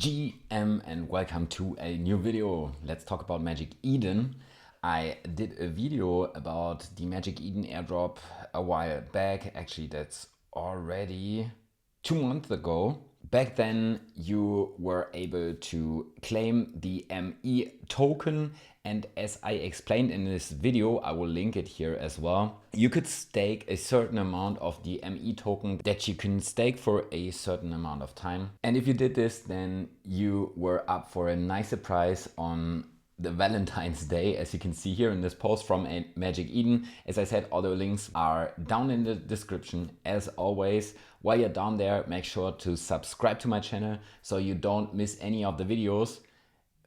GM and welcome to a new video. Let's talk about Magic Eden. I did a video about the Magic Eden airdrop a while back. Actually, that's already 2 months ago. Back then, you were able to claim the ME token, and as I explained in this video, I will link it here as well. You could stake a certain amount of the ME token that you can stake for a certain amount of time. And if you did this, then you were up for a nice surprise on the Valentine's Day, as you can see here in this post from Magic Eden. As I said, all the links are down in the description. As always, while you're down there, make sure to subscribe to my channel so you don't miss any of the videos.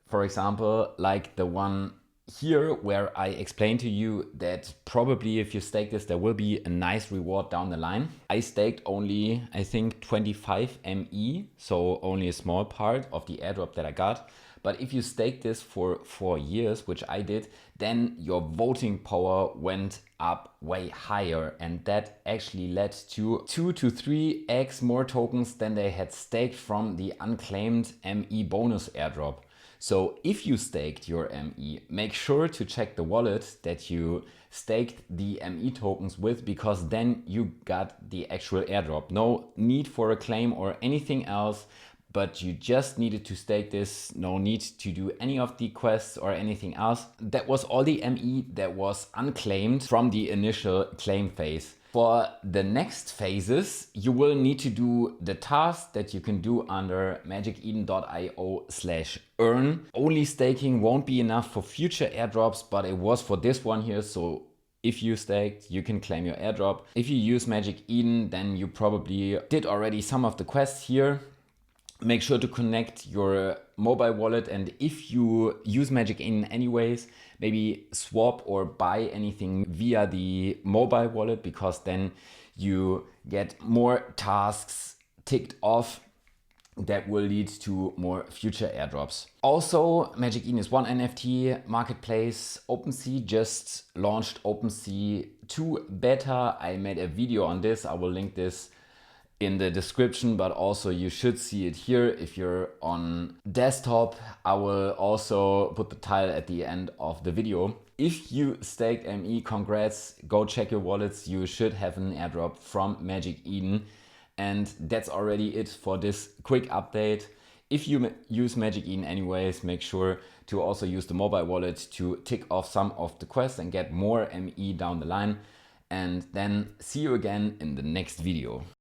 For example, like the one here where I explained to you that probably if you stake this, there will be a nice reward down the line. I staked only, I think, 25 ME, so only a small part of the airdrop that I got. But if you stake this for 4 years, which I did, then your voting power went up way higher. And that actually led to 2 to 3x more tokens than they had staked from the unclaimed ME bonus airdrop. So if you staked your ME, make sure to check the wallet that you staked the ME tokens with, because then you got the actual airdrop. No need for a claim or anything else, but you just needed to stake this. No need to do any of the quests or anything else. That was all the ME that was unclaimed from the initial claim phase. For the next phases, you will need to do the tasks that you can do under magiceden.io/earn. Only staking won't be enough for future airdrops, but it was for this one here. So if you staked, you can claim your airdrop. If you use Magic Eden, then you probably did already some of the quests here. Make sure to connect your mobile wallet, and if you use Magic Eden anyways, maybe swap or buy anything via the mobile wallet, because then you get more tasks ticked off that will lead to more future airdrops. Also, Magic Eden is one NFT marketplace. OpenSea just launched OpenSea 2 beta. I made a video on this. I will link this in the description, but also you should see it here if you're on desktop. I will also put the title at the end of the video. If you staked ME, congrats, go check your wallets. You should have an airdrop from Magic Eden. And that's already it for this quick update. If you use Magic Eden anyways, make sure to also use the mobile wallet to tick off some of the quests and get more ME down the line. And then see you again in the next video.